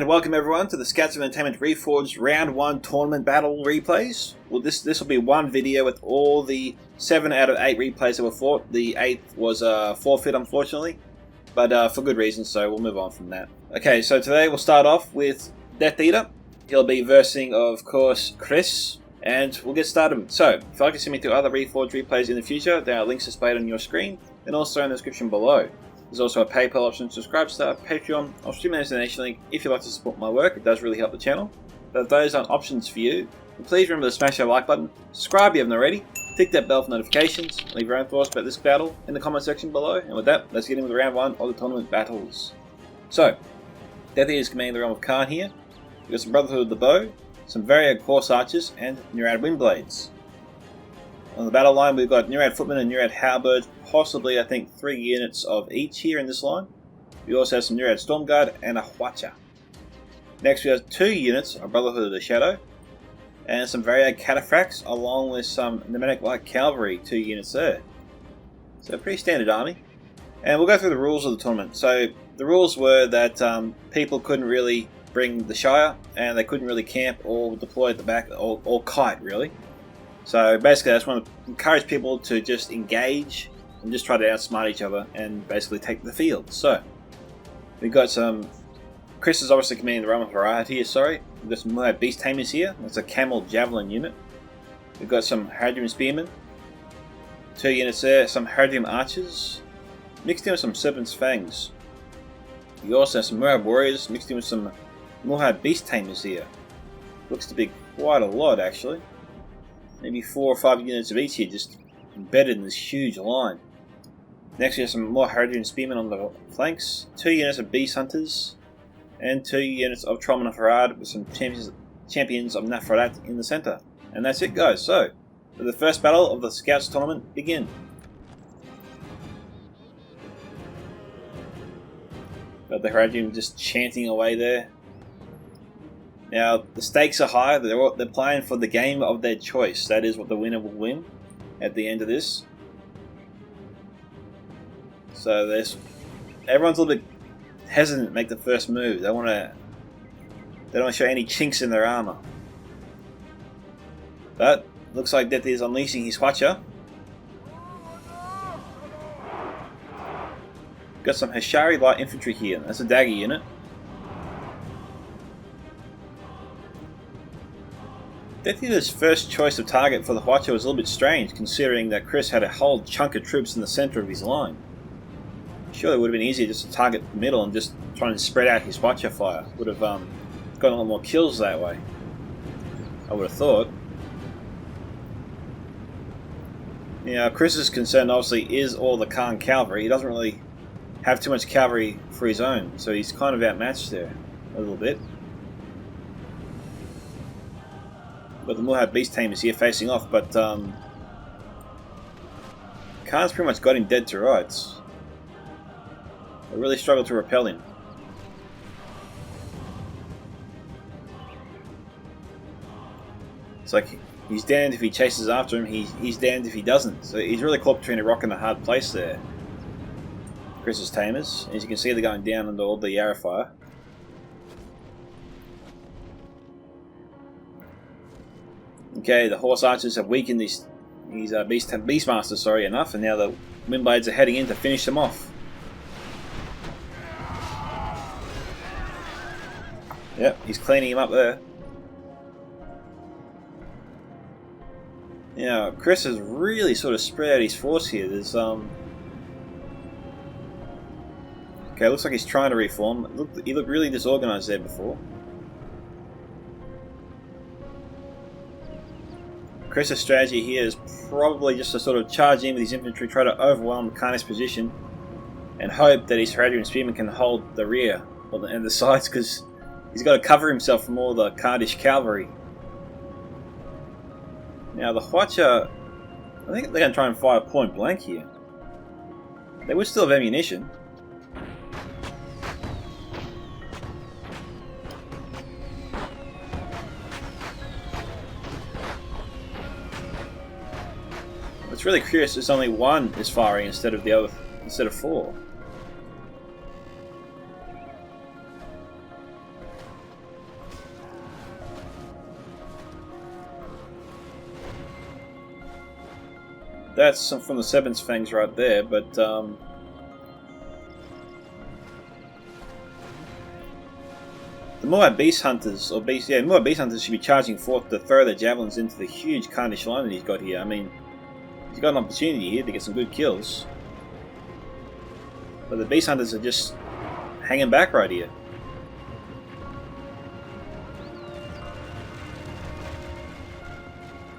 And welcome everyone to the Scouts of Entertainment Reforged Round 1 Tournament Battle replays. Well, this will be one video with all the 7 out of 8 replays that were fought. The 8th was a forfeit, unfortunately, but for good reason, so we'll move on from that. Okay, so today we'll start off with Death Eater. He'll be versing, of course, Chris, and we'll get started. So, if you'd like to see me through other Reforged replays in the future, there are links displayed on your screen, and also in the description below. There's also a PayPal option, subscribe to Patreon. I'll stream an donation link if you'd like to support my work. It does really help the channel. But if those aren't options for you, please remember to smash that like button, subscribe if you haven't already, click that bell for notifications, leave your own thoughts about this battle in the comment section below. And with that, let's get in with round 1 of the tournament battles. So, Death Eater is commanding the realm of Khan here. We've got some Brotherhood of the Bow, some Varied Horse Archers, and Neurad Windblades. On the battle line, we've got Neurad Footmen and Neurad Halberds, possibly, I think, 3 units of each here in this line. We also have some Neurad Stormguard and a Hwacha. Next, we have 2 units of Brotherhood of the Shadow, and some Varied Cataphracts, along with some Pneumatic Light Cavalry, 2 units there. So, a pretty standard army. And we'll go through the rules of the tournament. So, the rules were that people couldn't really bring the Shire, and they couldn't really camp or deploy at the back, or kite, really. So basically I just want to encourage people to just engage and just try to outsmart each other and basically take the field. So we've got some, Chris is obviously commanding the realm of variety here, sorry. We've got some more Beast Tamers here, that's a Camel Javelin unit. We've got some Haradrim Spearmen, 2 units there, some Haradrim Archers, mixed in with some Serpent's Fangs. We also have some Murad Warriors mixed in with some Murad Beast Tamers here. Looks to be quite a lot actually. Maybe 4 or 5 units of each here, just embedded in this huge line. Next we have some more Haradrim Spearmen on the flanks, 2 units of Beast Hunters, and 2 units of Trollmen of Harad with some champions of Nafradat in the centre. And that's it guys, so let the first battle of the Scouts tournament begin. Got the Haradrim just chanting away there. Now, the stakes are high, they're playing for the game of their choice. That is what the winner will win at the end of this. So everyone's a little bit hesitant to make the first move. They don't want to show any chinks in their armour. But, looks like Death is unleashing his Hwacha. Got some Hashari Light Infantry here, that's a dagger unit. Death Eater's first choice of target for the Hwacha was a little bit strange, considering that Chris had a whole chunk of troops in the centre of his line. Surely it would have been easier just to target the middle and just try and spread out his Hwacha fire. Would have gotten a lot more kills that way, I would have thought. Now, Chris's concern obviously is all the Khan cavalry. He doesn't really have too much cavalry for his own, so he's kind of outmatched there a little bit. But the Murad Beast Tamers here facing off, but Khan's pretty much got him dead to rights. They really struggled to repel him. It's like he's damned if he chases after him, he's damned if he doesn't. So he's really caught between a rock and a hard place there. Chris's Tamers. As you can see, they're going down under all the arrow fire. Okay, the Horse Archers have weakened these Beastmasters, sorry enough, and now the Windblades are heading in to finish them off. Yep, he's cleaning him up there. Now, Chris has really sort of spread out his force here. There's okay, looks like he's trying to reform. He looked really disorganized there before. Chris's strategy here is probably just to sort of charge in with his infantry, try to overwhelm Khan's position, and hope that his Haradrim Spearmen can hold the rear and the sides, because he's got to cover himself from all the Khandish cavalry. Now the Hwacha, I think they're going to try and fire point blank here. They would still have ammunition. It's really curious. There's only one is firing instead of 4. That's some from the Seventh Fangs right there, but the Moab Beast Hunters, or Beast, yeah, Moab Beast Hunters should be charging forth to throw their javelins into the huge Carnish line that he's got here. I mean, he's got an opportunity here to get some good kills. But the Beast Hunters are just hanging back right here.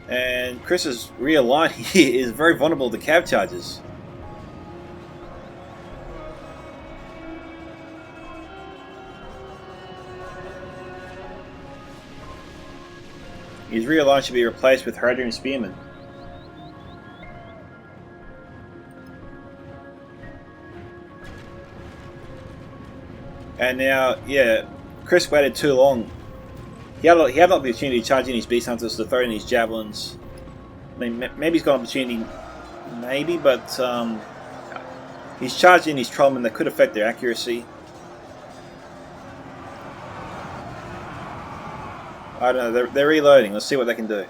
And Chris's rear line here is very vulnerable to cav charges. His rear line should be replaced with Hadrian Spearmen. And now, yeah, Chris waited too long. He had an opportunity to charge in his Beast Hunters to throw in his Javelins. I mean, maybe he's got an opportunity, maybe, but he's charged in his Trollmen that could affect their accuracy. I don't know, they're reloading. Let's see what they can do.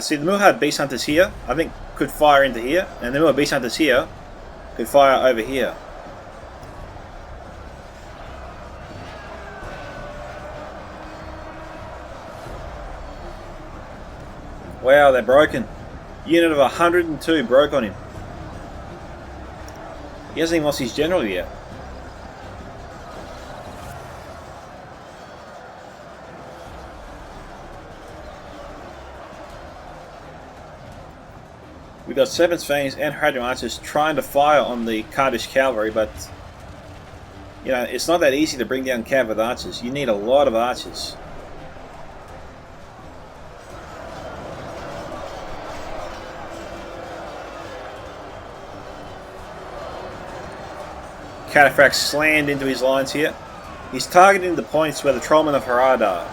See, the Muhad Beast Hunters here, I think, could fire into here, and the Muhad Beast Hunters here could fire over here. Wow, they're broken. Unit of 102 broke on him. He hasn't even lost his general yet. We've got Seventh Fangs and Hadron Archers trying to fire on the Kurdish cavalry, but you know, it's not that easy to bring down cav with archers. You need a lot of archers. Cataphract slammed into his lines here. He's targeting the points where the Trollmen of Harad are.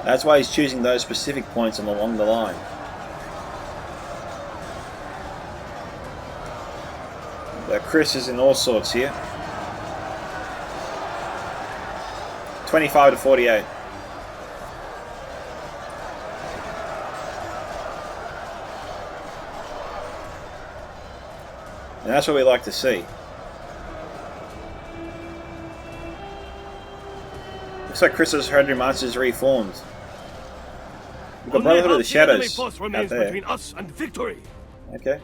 That's why he's choosing those specific points along the line. Chris is in all sorts here. 25 to 48. And that's what we like to see. Looks like Chris's Hadrian Monsters reformed. We've got Brotherhood of the Shadows out there. Between us and victory. Okay.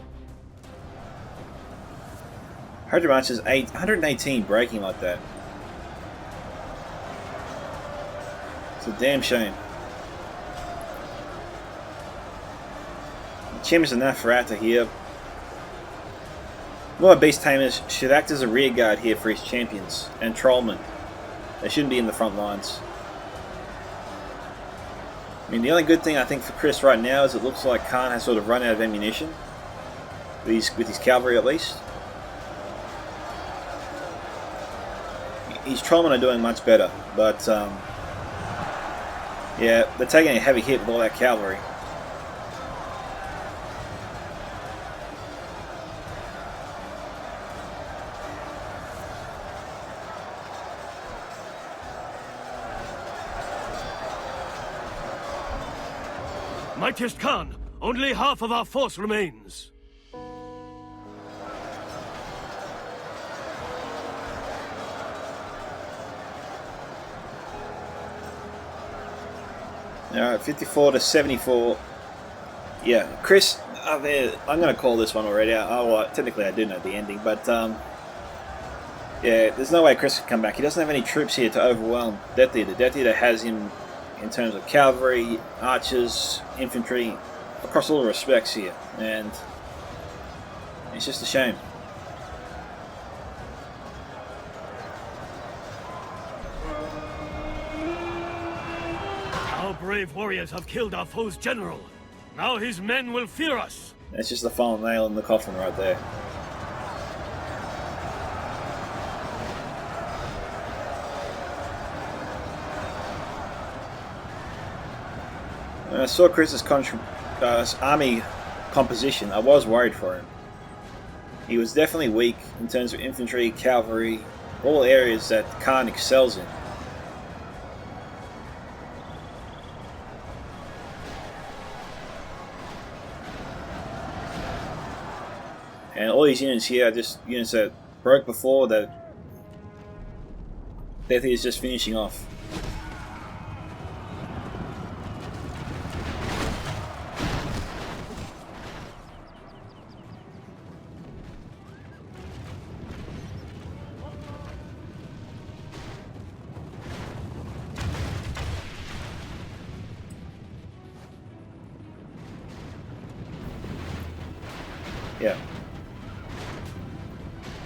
Hadrian Monsters 118 breaking like that. It's a damn shame. Chims and Nafarata here. More Beast Tamers should act as a rear guard here for his champions and Trollmen. They shouldn't be in the front lines. I mean, the only good thing I think for Chris right now is it looks like Khan has sort of run out of ammunition. With his cavalry at least. His Trollmen are doing much better, but yeah, they're taking a heavy hit with all that cavalry. Mightiest Khan, only half of our force remains. Alright, 54 to 74. Yeah, Chris, I'm going to call this one already. Well, technically I do know the ending, but yeah, there's no way Chris can come back. He doesn't have any troops here to overwhelm Death Eater. Death Eater has him in terms of cavalry, archers, infantry, across all respects here, and it's just a shame. Our brave warriors have killed our foe's general. Now his men will fear us. That's just the final nail in the coffin right there. When I saw Chris's army composition, I was worried for him. He was definitely weak in terms of infantry, cavalry, all areas that Khan excels in. all these units here are just units that broke before that Death is just finishing off. Yeah.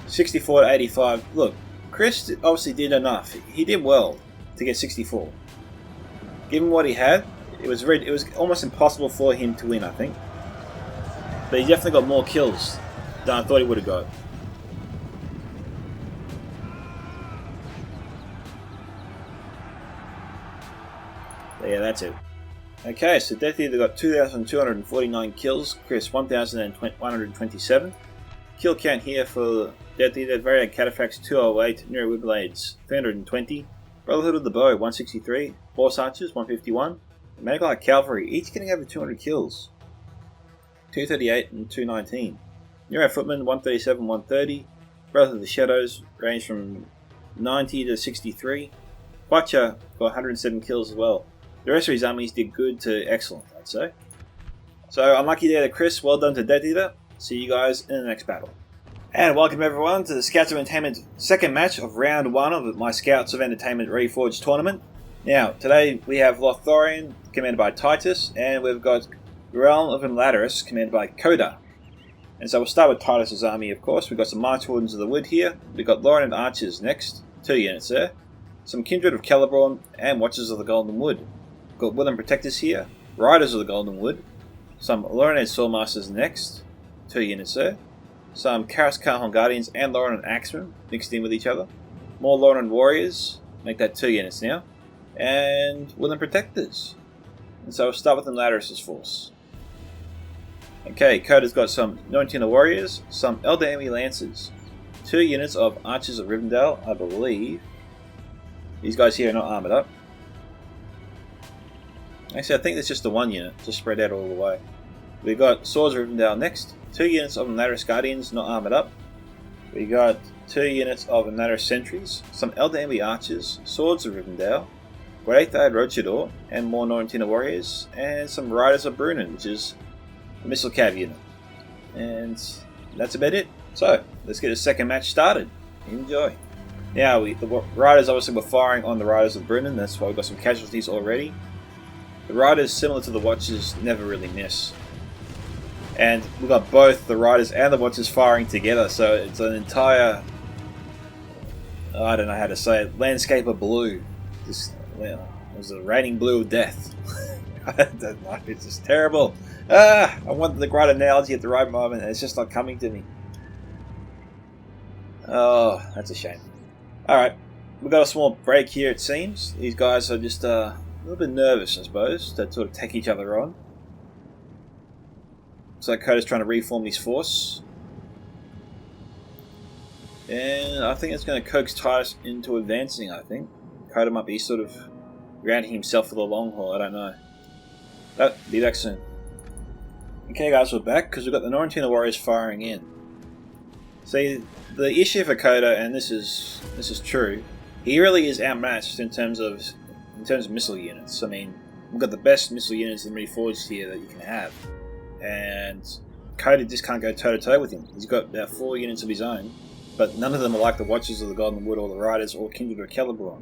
64 to 85. Look, Chris obviously did enough. He did well to get 64. Given what he had, it was almost impossible for him to win, I think. But he definitely got more kills than I thought he would have got. But yeah, that's it. Okay, so Death Eater got 2,249 kills, Chris 1,127. Kill count here for Death Eater, Variant Cataphracts 208, Nero Wibblades 320, Brotherhood of the Bow 163, Horse Archers 151, and Maglight Cavalry each getting over 200 kills, 238 and 219. Nero Footmen 137, 130, Brotherhood of the Shadows range from 90 to 63, Quacha got 107 kills as well. The rest of his armies did good to excellent, I'd say. So unlucky there to Chris, well done to Death Eater. See you guys in the next battle. And welcome everyone to the Scouts of Entertainment second match of round 1 of my Scouts of Entertainment Reforged tournament. Now, today we have Lothorian, commanded by Titus, and we've got Realm of Inarius, commanded by Koda. And so we'll start with Titus's army, of course. We've got some March Wardens of the Wood here. We've got Lauren Archers next, 2 units there. Some Kindred of Celeborn and Watchers of the Golden Wood. We've got Woodland Protectors here, Riders of the Golden Wood. Some Lauren Swordmasters next, 2 units there. Some Karas Kahon Guardians and Lauren Axemen mixed in with each other. More Lauren Warriors, make that 2 units now. And Woodland Protectors. And so we'll start with Inarius' force. Okay, Koda's got some Norentina Warriors, some Elder Enemy Lancers, 2 units of Archers of Rivendell, I believe. These guys here are not armoured up. Actually, I think there's just the 1 unit, just spread out all the way. We've got Swords of Rivendell next, 2 units of Inarius Guardians, not armoured up. We got 2 units of Inarius Sentries, some Elder Enemy Archers, Swords of Rivendell, Great Eyed Rochador, and more Norentina Warriors, and some Riders of Brunnen, which is a Missile Cav unit. And that's about it. So, let's get the second match started. Enjoy. Now, the Riders obviously were firing on the Riders of Brunnen, that's why we've got some casualties already. The Riders, similar to the Watchers, never really miss. And we've got both the Riders and the Watchers firing together, so it's an entire, I don't know how to say it, landscape of blue. Just, well, it was a raining blue of death. I don't know, it's just terrible. I wanted the right analogy at the right moment, and it's just not coming to me. Oh, that's a shame. Alright, we've got a small break here, it seems. These guys are just a little bit nervous, I suppose, to sort of take each other on. So Koda's trying to reform his force. And I think it's going to coax Titus into advancing, I think. Koda might be sort of grounding himself for the long haul, I don't know. Be back soon. Okay guys, we're back because we've got the Norentina Warriors firing in. See, the issue for Koda, and this is true, he really is outmatched in terms of missile units. I mean, we've got the best missile units in Reforged here that you can have. And Koda just can't go toe-to-toe with him. He's got about 4 units of his own, but none of them are like the Watchers of the Golden Wood or the Riders or Kindred or Celeborn.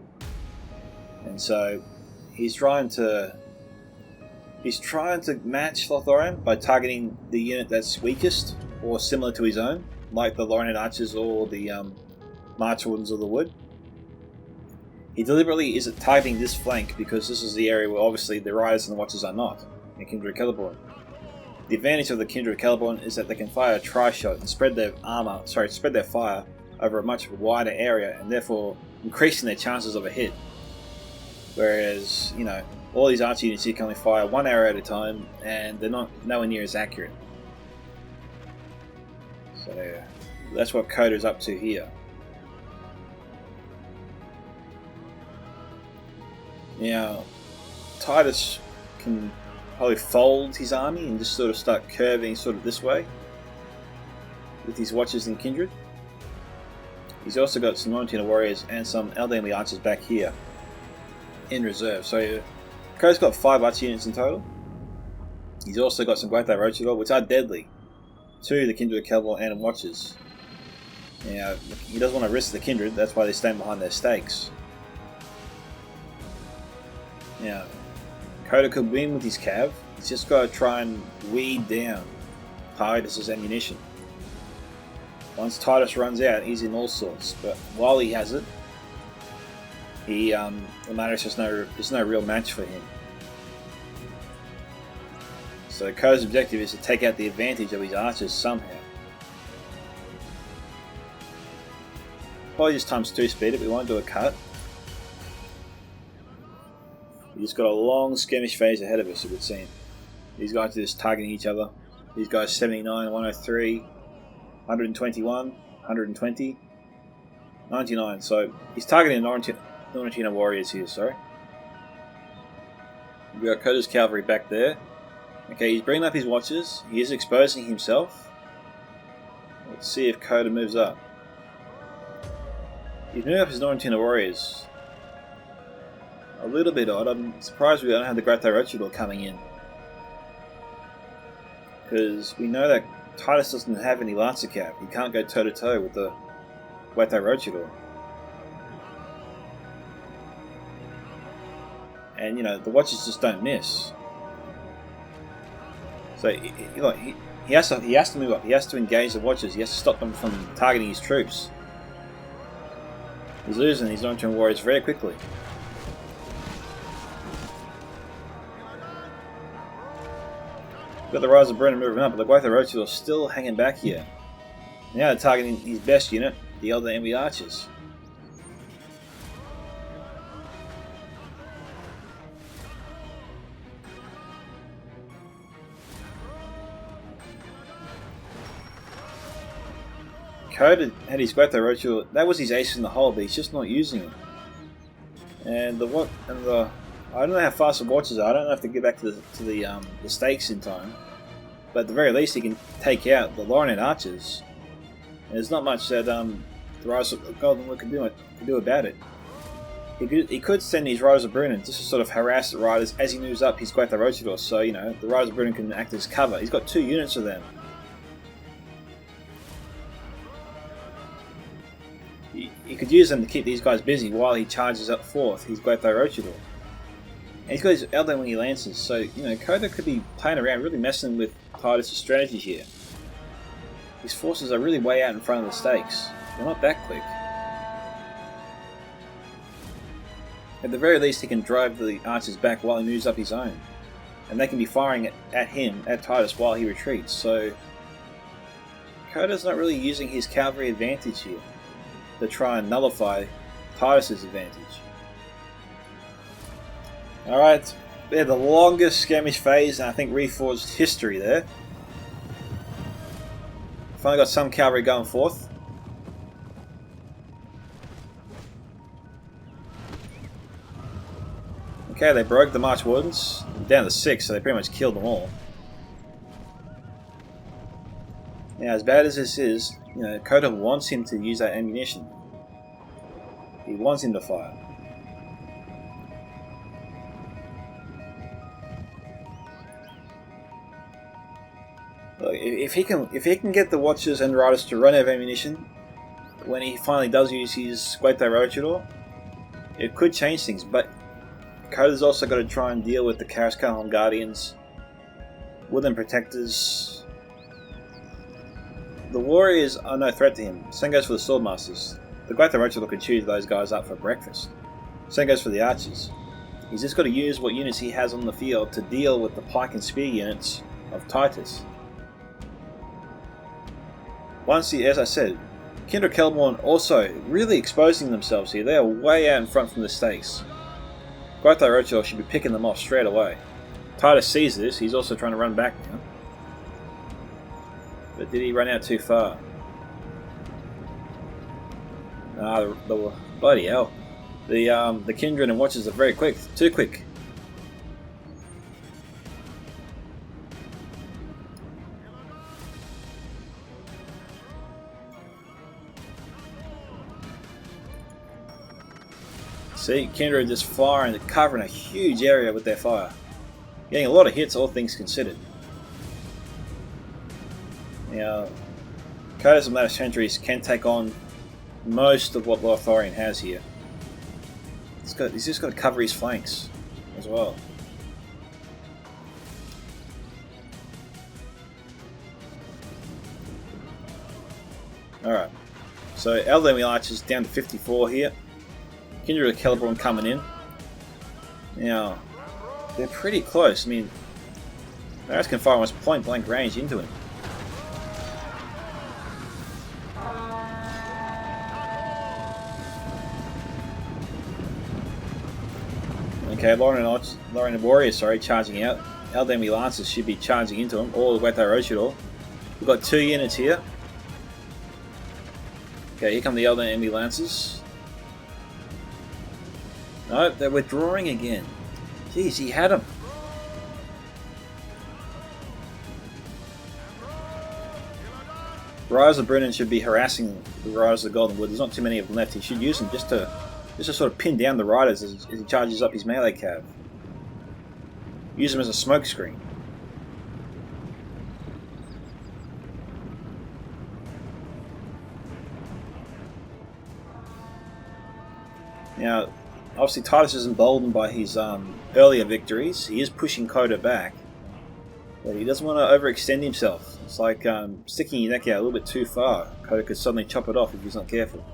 And so he's trying to match Lothorian by targeting the unit that's weakest or similar to his own, like the Lauren Archers or the March Wardens of the Wood. He deliberately isn't targeting this flank because this is the area where obviously the Riders and the Watchers are not, in Kindred Celeborn. The advantage of the Kindred Celeborn is that they can fire a tri-shot and spread their fire over a much wider area and therefore increasing their chances of a hit. Whereas, you know, all these archer units here can only fire 1 arrow at a time and they're nowhere near as accurate. So that's what Koda's up to here. Now, Titus can probably fold his army and just sort of start curving sort of this way. with his Watchers and Kindred. He's also got some non-tuner warriors and some NDNESS archers back here in reserve. So Koda's got 5 archer units in total. He's also got some Great Roachador, which are deadly to the Kindred Cavalry and Watchers. Now, he doesn't want to risk the Kindred, that's why they're staying behind their stakes. Now, Koda could win with his cav. He's just got to try and weed down Titus's ammunition. Once Titus runs out, he's in all sorts. But while he has it, Inarius is no real match for him. So Koda's objective is to take out the advantage of his archers somehow. Probably just times 2 speed it, we won't do a cut. We just got a long skirmish phase ahead of us, it would seem. These guys are just targeting each other. These guys 79, 103, 121, 120, 99. So he's targeting non-tuner warriors here, sorry. We got Koda's cavalry back there. Okay, he's bringing up his Watchers. He is exposing himself. Let's see if Koda moves up. He's moving up his non-tuner warriors. A little bit odd. I'm surprised we don't have the Great Roachador coming in. Because we know that Titus doesn't have any Lancer Cav. He can't go toe to toe with the Great Roachador. And you know, the Watchers just don't miss. So he has to move up. He has to engage the Watchers. He has to stop them from targeting his troops. He's losing these non-tuner warriors very quickly. Got the Rise of Brennan moving up, but the Great Roachador is still hanging back here. Now they're targeting his best unit, the NDNESS archers. Koda had his Great Roachador. That was his ace in the hole, but he's just not using it. And I don't know how fast the Watchers are. I don't know if they get back to the stakes in time. But at the very least, he can take out the Lorient archers. And there's not much that the Rise of Golden Look can do about it. He could send his Rise of Brunnen just to sort of harass the riders as he moves up his Great Roachador. So you know the Rise of Brunnen can act as cover. He's got 2 units of them. He could use them to keep these guys busy while he charges up forth his Great Roachador. And he's got his NDNESS Lancers, so you know Koda could be playing around, really messing with Titus' strategy here. His forces are really way out in front of the stakes. They're not that quick. At the very least, he can drive the archers back while he moves up his own, and they can be firing at him, at Titus, while he retreats. So Koda's not really using his cavalry advantage here to try and nullify Titus' advantage. Alright, they're the longest skirmish phase in I think Reforged history there. Finally got some cavalry going forth. Okay, they broke the March Wardens down to 6, so they pretty much killed them all. Now, as bad as this is, you know, Koda wants him to use that ammunition. He wants him to fire. Look, if he can get the Watchers and Riders to run out of ammunition when he finally does use his Great Roachador, it could change things. But Koda's also got to try and deal with the Karaskalon Guardians, Woodland Protectors. The Warriors are no threat to him. Same goes for the Swordmasters. The Great Roachador could choose those guys up for breakfast. Same goes for the Archers. He's just got to use what units he has on the field to deal with the Pike and Spear units of Titus. Once he, as I said, Kindred Kelborn also really exposing themselves here. They are way out in front from the stakes. Great Roachador should be picking them off straight away. Titus sees this. He's also trying to run back now. But did he run out too far? The bloody hell. The Kindred and Watchers are very quick. Too quick. See, Kindred just firing, covering a huge area with their fire. Getting a lot of hits, all things considered. Now, Koda's and later sentries can take on most of what Lothlorien has here. He's just got to cover his flanks as well. Alright, so Elderly Archers down to 54 here. Kindred of Celeborn coming in. Now, they're pretty close. I mean, Marius can fire almost point blank range into him. Okay, Lauren and Warrior, charging out. Eldemi Lancers should be charging into him, or Weto Roshidor. We've got 2 units here. Okay, here come the Eldemi Lancers. No, they're withdrawing again. Jeez, he had him. Rise of Brennan should be harassing the Riders of the Golden Wood. There's not too many of them left. He should use them just to sort of pin down the riders as he charges up his melee cav. Use them as a smoke screen. Now, obviously Titus is emboldened by his earlier victories. He is pushing Koda back, but he doesn't want to overextend himself. It's like sticking your neck out a little bit too far. Koda could suddenly chop it off if he's not careful.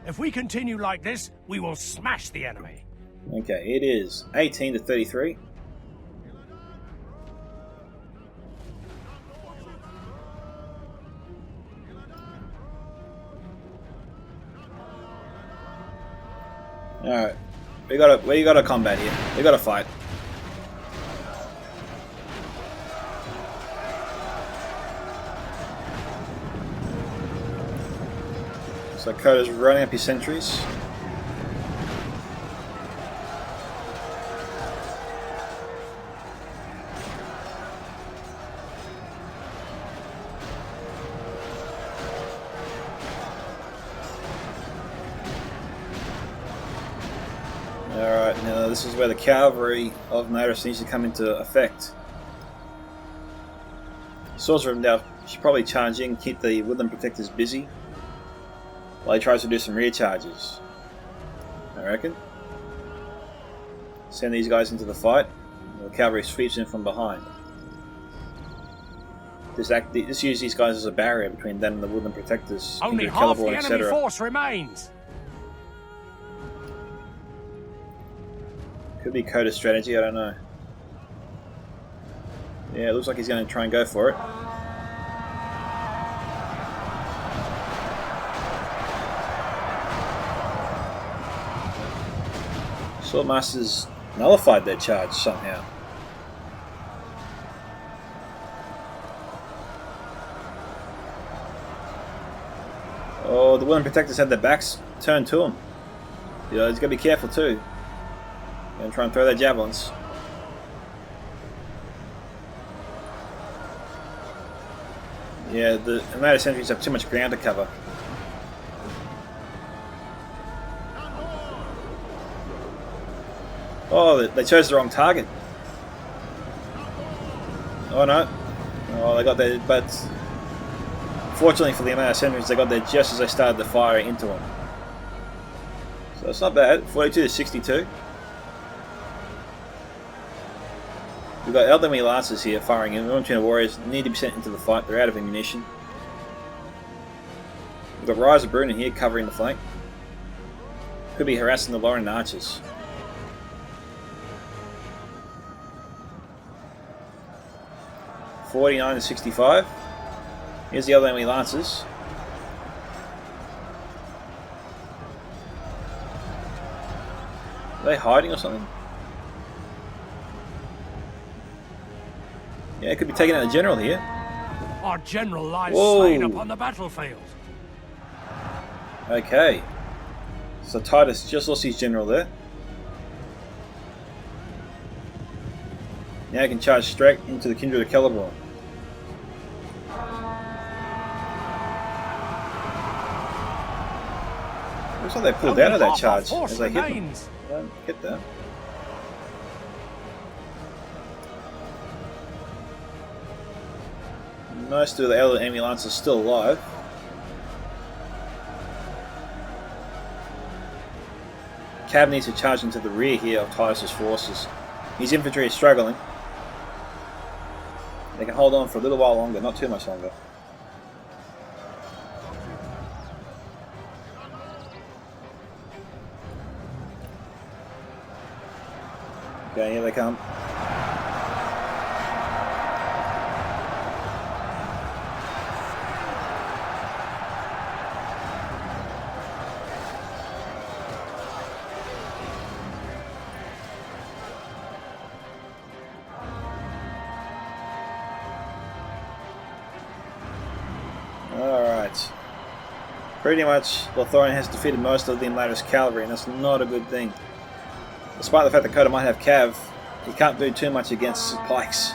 If we continue like this, we will smash the enemy. Okay, it is 18 to 33. Alright, we got a combat here. We got to fight. So Koda's running up his sentries. Alright, now this is where the cavalry of Inarius needs to come into effect. Sorcerer now should probably charge in, keep the Woodland Protectors busy while he tries to do some rear charges, I reckon. Send these guys into the fight. The cavalry sweeps in from behind. Just use these guys as a barrier between them and the Woodland Protectors. Only half the enemy force remains. Could be Koda's strategy, I don't know. Yeah, it looks like he's going to try and go for it. Swordmasters nullified their charge somehow. Oh, the Woodland Protectors had their backs turned to him. Yeah, he's got to be careful too. Gonna try and throw their javelins. Yeah, the amount of sentries have too much ground to cover. Oh, they chose the wrong target. Oh no. Oh, they got there, but fortunately for the amount of sentries, they got there just as they started the fire into them. So it's not bad. 42 to 62. We've got Elderly Lancers here firing in. The Warriors need to be sent into the fight. They're out of ammunition. We've got Rise of Brunnen here covering the flank. Could be harassing the Lauren Archers. $49 to 65. Here's the Elderly Lancers. Are they hiding or something? Yeah, it could be taking out the general here. Our general lies slain upon the battlefield. Okay. So Titus just lost his general there. Now he can charge straight into the Kindred of Celeborn. Looks like they pulled out of that charge as they hit them. Get that. Most of the other enemy lines are still alive. Cab needs to charge into the rear here of Titus's forces. His infantry is struggling. They can hold on for a little while longer, not too much longer. Okay, here they come. Alright. Pretty much, Lotharian has defeated most of the Inarius cavalry, and that's not a good thing. Despite the fact that Koda might have cav, he can't do too much against pikes.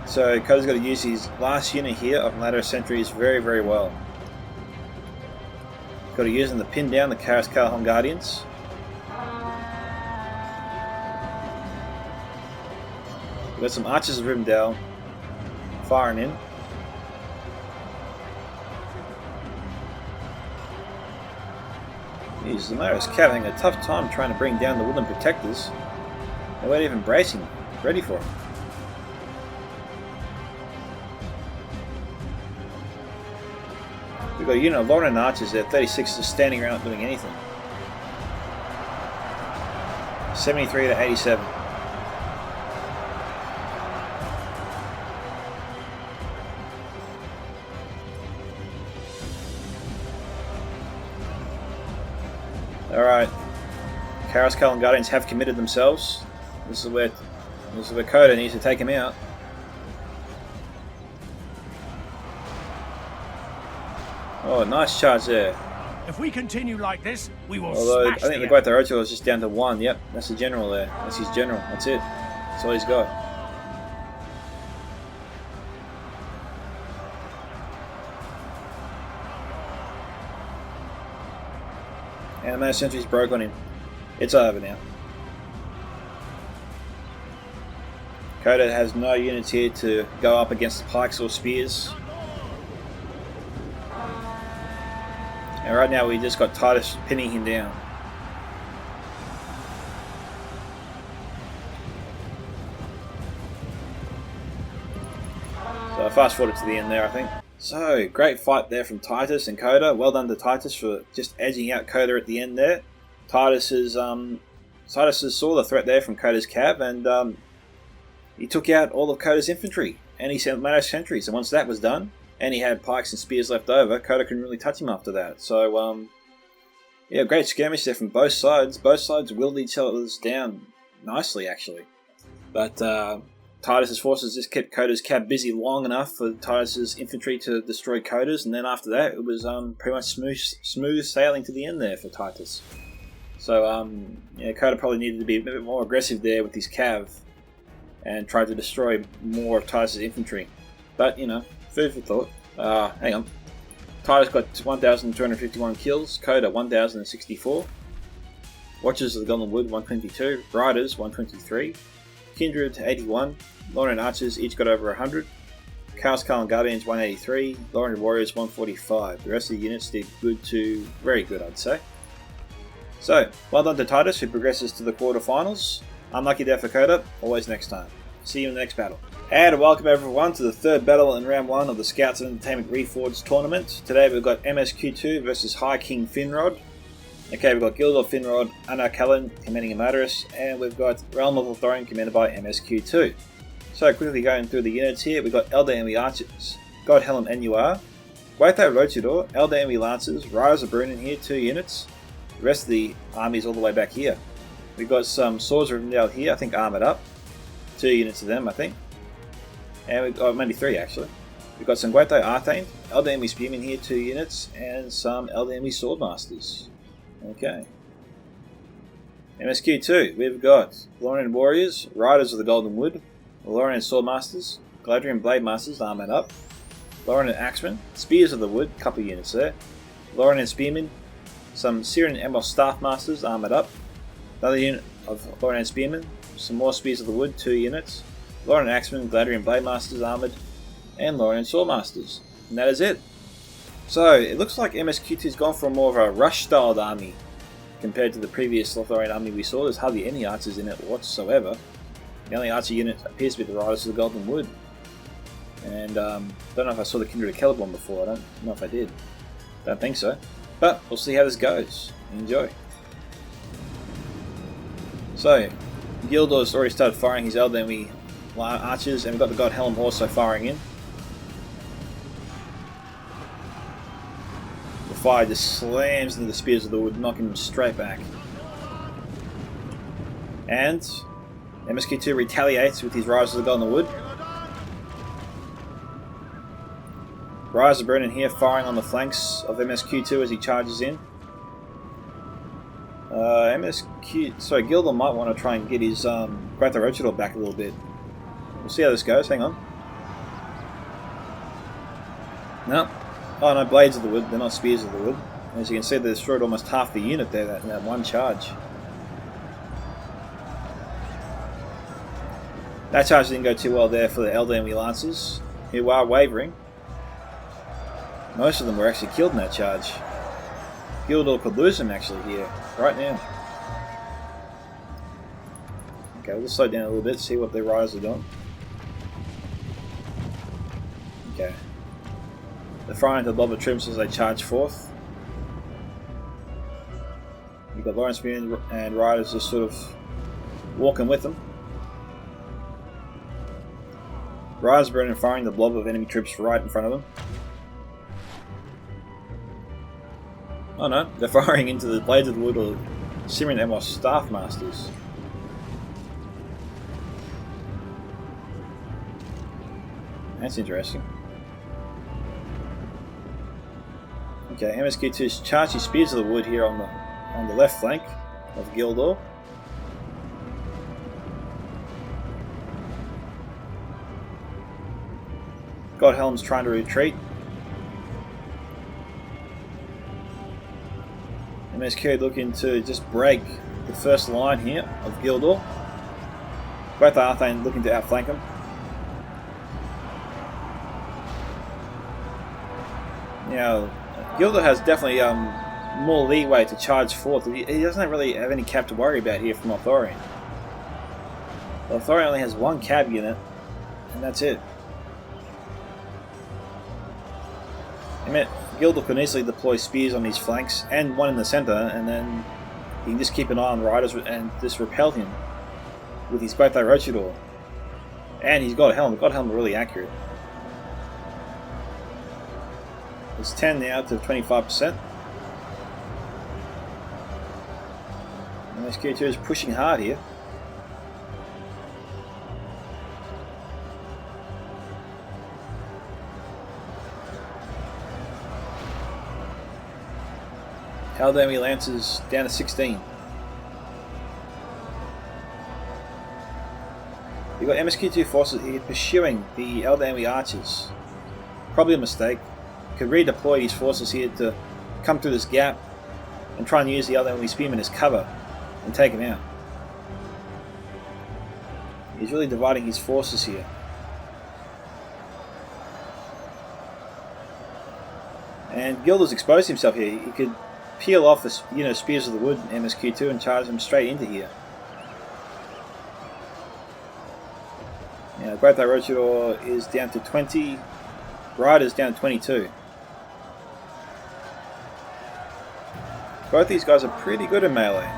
So Koda's got to use his last unit here of Inarius sentries very, very well. Got to use them to pin down the Carousel Guardians. We've got some archers of Rivendell firing in. Jeez, the Inarius cav having a tough time trying to bring down the Woodland Protectors. They weren't even bracing, ready for him. We've got a unit of Lorien archers there, 36 just standing around not doing anything. 73 to 87. Alright, Carousel and Guardians have committed themselves. This is where Koda needs to take him out. Oh, nice charge there. If we continue like this, we will Although, I smash think the Great Orocho is just down to 1. Yep, that's the general there. That's his general. That's it. That's all he's got. And the Mana Sentry's broke on him. It's over now. Koda has no units here to go up against the pikes or spears. And right now we just got Titus pinning him down. So I fast forwarded to the end there, I think. So, great fight there from Titus and Koda. Well done to Titus for just edging out Koda at the end there. Titus saw the threat there from Koda's cav, and he took out all of Koda's infantry. And he sent Mana sentries, and once that was done, and he had pikes and spears left over, Koda couldn't really touch him after that. So, yeah, great skirmish there from both sides. Both sides willed each other's down nicely, actually. But Titus's forces just kept Koda's cav busy long enough for Titus's infantry to destroy Koda's, and then after that, it was pretty much smooth sailing to the end there for Titus. So, yeah, Koda probably needed to be a bit more aggressive there with his cav, and try to destroy more of Titus's infantry. But, you know, food for thought. Hang on. Titus got 1,251 kills, Koda 1,064. Watchers of the Golden Wood 122, Riders 123, Kindred 81, Lorien Archers each got over 100, Carousel and Guardians 183, Lorien Warriors 145. The rest of the units did good to very good, I'd say. So, well done to Titus, who progresses to the quarterfinals. Unlucky there for Koda, always next time. See you in the next battle. And welcome everyone to the third battle in round 1 of the Scouts and Entertainment Reforged tournament. Today we've got MSQ2 versus High King Finrod. Okay, we've got Guild of Finrod, Anar Kellen commanding Inarius, and we've got Realm of Lotharian commanded by MSQ2. So quickly going through the units here, we've got Elder Enemy Archers, God Helm NUR, Waitha Rochador, Elder Enemy Lancers, Riders of Brunin here, 2 units. The rest of the army is all the way back here. We've got some Swords of Rivendell here, I think armoured up. 2 units of them, I think. And we've got maybe 3 actually. We've got some Waitha Arthane, Elder Enemy Spearmen here, 2 units, and some Elder Enemy Swordmasters. Okay. MSQ2, we've got Lorien Warriors, Riders of the Golden Wood, Lorien Swordmasters, Galadriel Blade Masters armoured up, Lorien Axemen, Spears of the Wood, couple units there, Lauren and Spearmen, some Syrian Emos Staff Masters armoured up, another unit of Lauren and Spearmen, some more Spears of the Wood, 2 units, Lauren Axemen, Gladrian Blade Masters armoured, and Lauren Sword Masters. And that is it. So, it looks like MSQ2's gone for more of a rush-styled army compared to the previous Lotharian army we saw. There's hardly any archers in it whatsoever. The only archer unit appears to be the Riders of the Golden Wood. And, don't know if I saw the Kindred of Celeborn before, I don't know if I did. Don't think so. But, we'll see how this goes. Enjoy. So, Gildor's already started firing his Eldenwe archers, and we've got the God Helm also firing in. The fire just slams into the Spears of the Wood, knocking them straight back. And MSQ2 retaliates with his Riders of the Golden Wood. Rise of Brennan here firing on the flanks of MSQ2 as he charges in. Gildor might want to try and get his Growth Rochador back a little bit. We'll see how this goes, hang on. No. Oh no, Blades of the Wood, they're not Spears of the Wood. As you can see, they destroyed almost half the unit there in that one charge. That charge didn't go too well there for the Eldenwe Lancers, who are wavering. Most of them were actually killed in that charge. Gildor could lose them actually here, right now. Okay, we'll just slow down a little bit, see what their riders are doing. Okay. They're firing into the blob of troops as they charge forth. You've got Lawrence and riders just sort of walking with them. Riders burning and firing the blob of enemy troops right in front of them. Oh no, they're firing into the Blades of the Wood or Syrian Emos Staff Masters. That's interesting. Okay, MSQ2's charged his Spears of the Wood here on the left flank of Gildor. Godhelm's trying to retreat. MSQ looking to just break the first line here of Gildor. Both Arthane looking to outflank him. Now, Gildor has definitely more leeway to charge forth. He doesn't really have any cap to worry about here from Lotharian. Lotharian only has one cab unit, and that's it. Gildor can easily deploy spears on his flanks and one in the centre, and then he can just keep an eye on the riders and just repel him with his Growth Rochador. And he's got a helm. The God Helm are really accurate. It's 10 now to 25%. And SQ2 is pushing hard here. Eldenwe Lancers down to 16. You've got MSQ2 forces here pursuing the Eldenwe Archers. Probably a mistake. Could redeploy his forces here to come through this gap and try and use the Eldenwe Spearmen as cover and take him out. He's really dividing his forces here. And Gildor's exposed himself here. He could peel off the Spears of the Wood MSQ2 and charge them straight into here. Now, Growth Rochador is down to 20, Riders down to 22. Both these guys are pretty good in melee.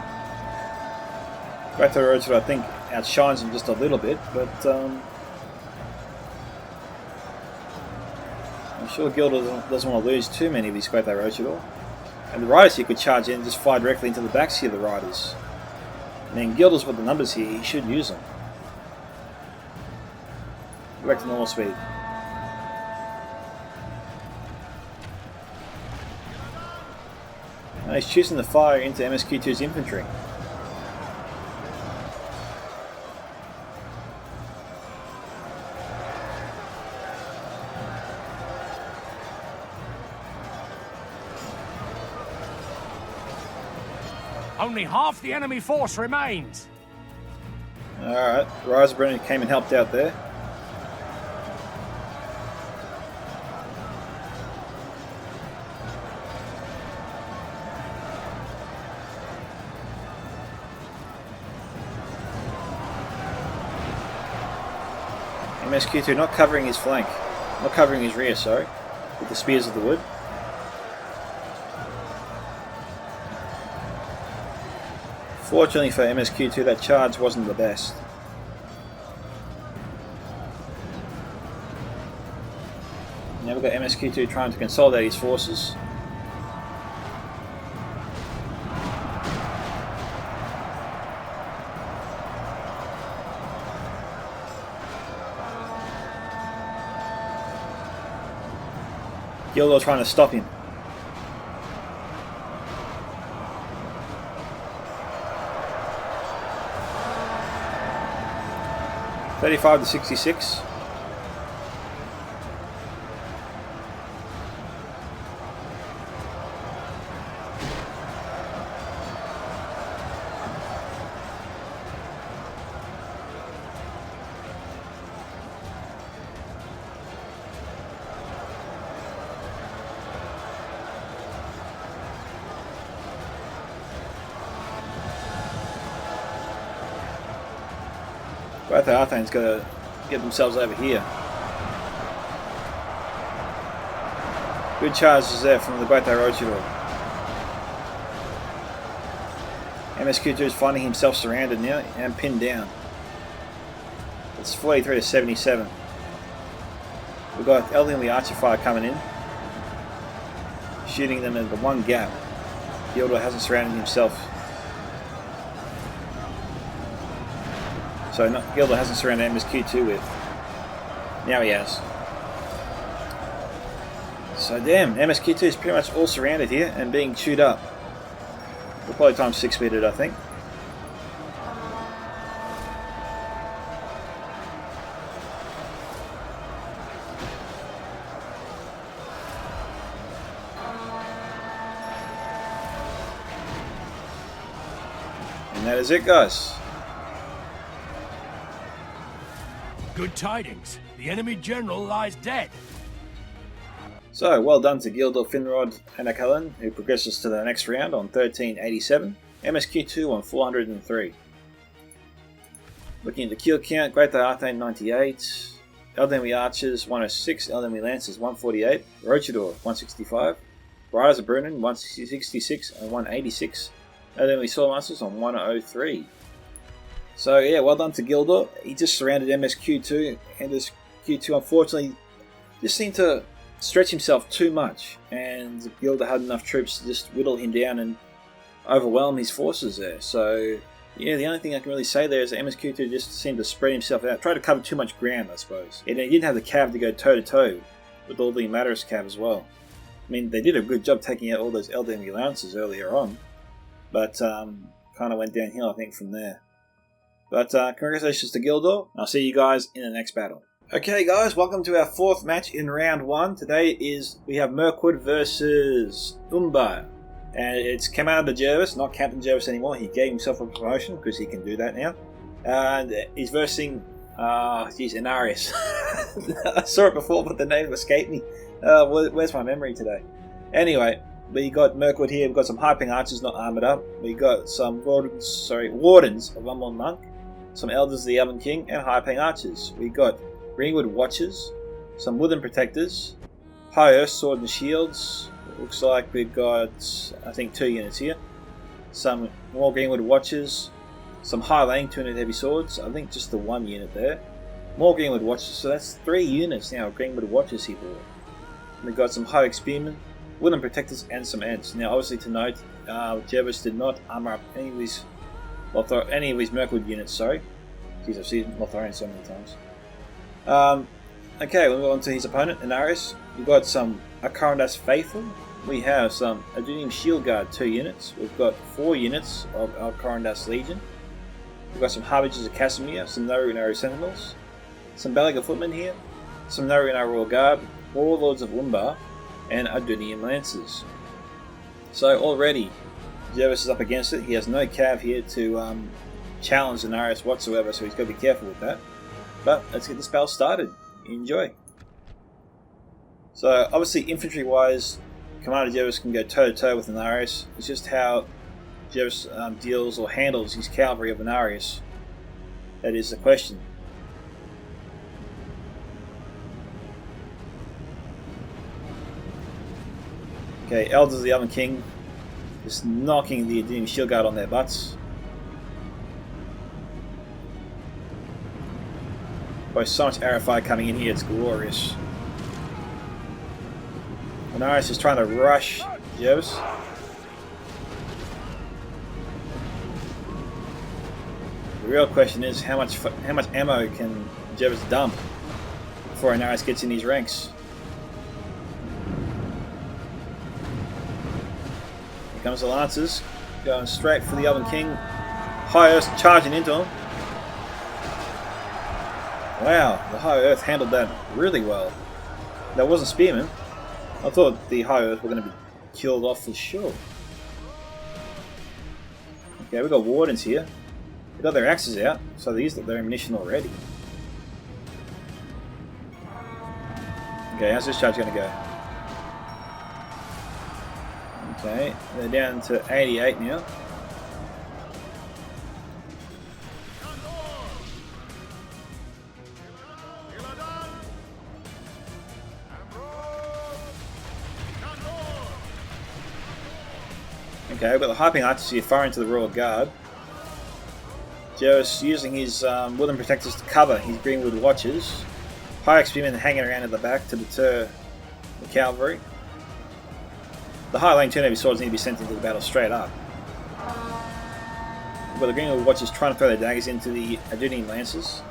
Growth Rochador, I think, outshines them just a little bit, but I'm sure Gildor doesn't want to lose too many of these Growth Rochador. And the riders here could charge in and just fly directly into the backs here of the riders. And then Gildor's got the numbers here, he should use them. Go back to normal speed. And he's choosing to fire into MSQ2's infantry. Only half the enemy force remains. Alright, Risebrennan came and helped out there. MSQ2 not covering his flank, not covering his rear, sorry, with the Spears of the Wood. Fortunately for MSQ2, that charge wasn't the best. Now we've got MSQ2 trying to consolidate his forces. Gildor trying to stop him. $35 to 66. Both the Arthane's got to get themselves over here. Good charges there from the both our Rochador. MSQ2 is finding himself surrounded now and pinned down. It's 43 to 77. We've got Elderly Archer Fire coming in, shooting them at the one gap. Gildor hasn't surrounded himself. So Gildor hasn't surrounded MSQ2 with. Now he has. So damn, MSQ2 is pretty much all surrounded here and being chewed up. We'll probably times 6 speed it, I think. And that is it, guys. Good tidings. The enemy general lies dead. So, well done to Gildor, Finrod and Akallan, who progresses to the next round on 1387. MSQ2 on 403. Looking at the kill count, Great Arthane 98, Eldenry Archers 106, Eldenry Lancers 148, Rochador 165, Riders of Brunnen 166 and 186, Eldenry Swordmasters on 103. So yeah, well done to Gildor. He just surrounded MSQ2, and this Q2 unfortunately just seemed to stretch himself too much, and Gildor had enough troops to just whittle him down and overwhelm his forces there. So yeah, the only thing I can really say there is that MSQ2 just seemed to spread himself out, tried to cover too much ground, I suppose. And he didn't have the cav to go toe to toe with all the Matterus cav as well. I mean, they did a good job taking out all those Elden allowances earlier on, but kind of went downhill, I think, from there. But congratulations to Gildor. I'll see you guys in the next battle. Okay guys, welcome to our fourth match in round 1. Today we have Mirkwood versus Umbar. And it's Commander Gervais, not Captain Gervais anymore. He gave himself a promotion because he can do that now. And he's versing, Inarius. I saw it before but the name escaped me. Where's my memory today? Anyway, we got Mirkwood here. We've got some Hyping Archers not armoured up. We got some Wardens of Unborn Monk, some Elders of the Elven King, and Hyping Archers. We got Greenwood Watchers, some Wooden Protectors, High Earth Sword and Shields. Looks like we've got, I think, 2 units here. Some more Greenwood Watchers, some High Laying 200 Heavy Swords. I think just the 1 unit there. More Greenwood Watchers, so that's 3 units now of Greenwood Watchers he bought. We've got some High Spearmen, Wooden Protectors, and some Ents. Now, obviously, to note, Gervais did not armor up any of his Mirkwood units. Sorry, jeez, I've seen Lotharian so many times. Okay, we'll move on to his opponent, Inarius. We've got some Akarandas Faithful. We have some Adunium Shield Guard 2 units. We've got 4 units of Akarandas Legion. We've got some Harbingers of Casimir, some Naru Sentinels, some Balaga Footmen here, some Naru Royal Guard, Warlords of Umbar, and Adunium Lancers. So already Gervais is up against it. He has no cav here to challenge Inarius whatsoever, so he's got to be careful with that. But let's get this battle started. Enjoy. So obviously infantry-wise, Commander Gervais can go toe-to-toe with Inarius. It's just how Gervais deals or handles his cavalry of Inarius that is the question. Okay, Elders of the Elven King just knocking the enemy shield guard on their butts. Boy, so much arrow fire coming in here, it's glorious. Inarius is trying to rush Gervais. The real question is how much ammo can Gervais dump before Inarius gets in these ranks. Here comes the Lancers, going straight for the Elven King. High Earth charging into him. Wow, the High Earth handled that really well. That wasn't Spearmen. I thought the High Earth were going to be killed off for sure. Okay, we've got Wardens here. They've got their axes out, so they used their ammunition already. Okay, how's this charge going to go? Okay, they're down to 88 now. Okay, we've got the Harping Archers here far into the Royal Guard. Gervais using his Woodland Protectors to cover his Greenwood Watchers. High Spearmen hanging around at the back to deter the cavalry. The High Lane Turn-Heavy Swords need to be sent into the battle straight up. We've got the Greenwood Watchers trying to throw their daggers into the Adunian Lancers.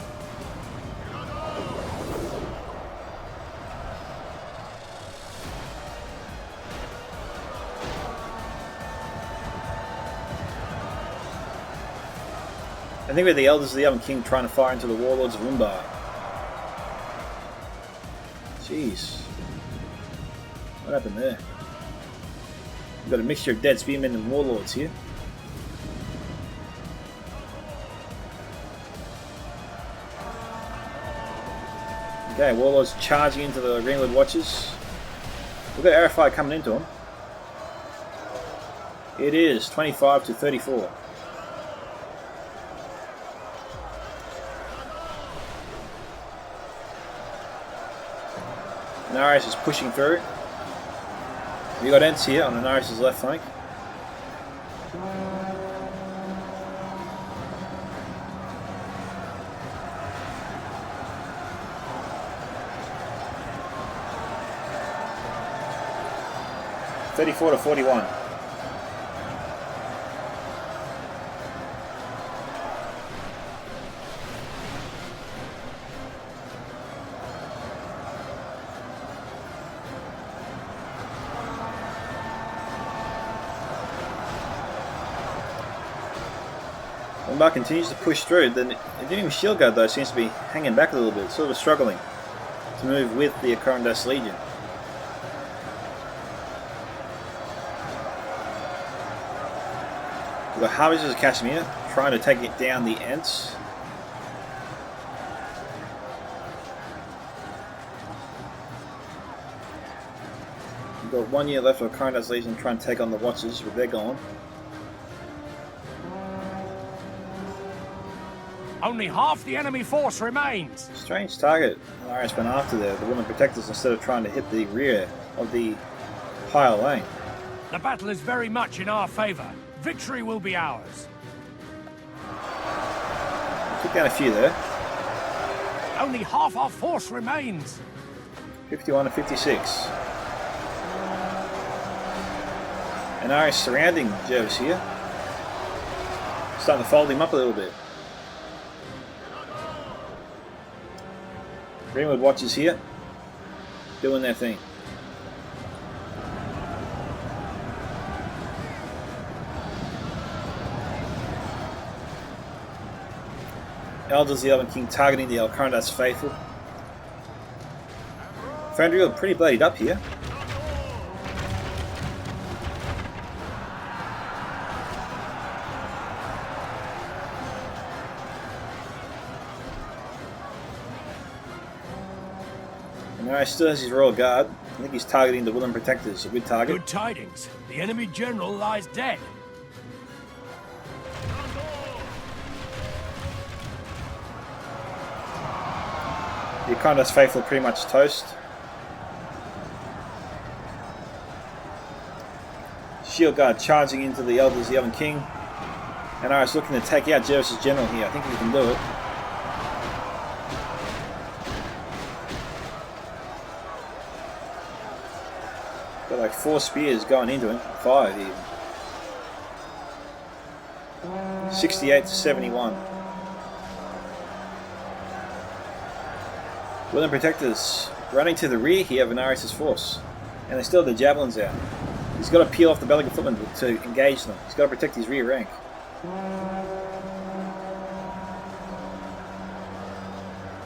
I think we're the Elders of the Elven King trying to fire into the Warlords of Umbar. Jeez. What happened there? We've got a mixture of dead Spearmen and Warlords here. Okay, Warlords charging into the Greenwood Watchers. We've got arrow fire coming into them. It is 25 to 34. Inarius is pushing through. We got Ents here on Inarius' left flank. $34 to 41. Umbar continues to push through. The Adunian Shield Guard though seems to be hanging back a little bit, sort of struggling to move with the Akorandas Legion. We've got Harvesters of Kashmir trying to take it down the Ents. We've got 1 year left of Akorandas Legion trying to take on the Watchers, but they're gone. Only half the enemy force remains. Strange target. Inarius went after the Woodland Protectors instead of trying to hit the rear of the higher lane. The battle is very much in our favour. Victory will be ours. Took down a few there. Only half our force remains. 51 to 56. Inarius surrounding Gervais here. Starting to fold him up a little bit. Greenwood Watchers here, doing their thing. Elders of the Elven King targeting the Akorandas Faithful. Finrod pretty bloodied up here. Inarius still has his Royal Guard. I think he's targeting the Woodland Protectors. A good target. Good tidings. The enemy general lies dead. The Econdas Faithful pretty much toast. Shield Guard charging into the Elders, the Elven King. And Inarius looking to take out Gervais' general here. I think he can do it. Got like 4 spears going into him. 5 even. 68 to 71. Woodland Protectors running to the rear here of Inarius' force. And they still have the javelins out. He's got to peel off the Belagan footmen to engage them. He's got to protect his rear rank.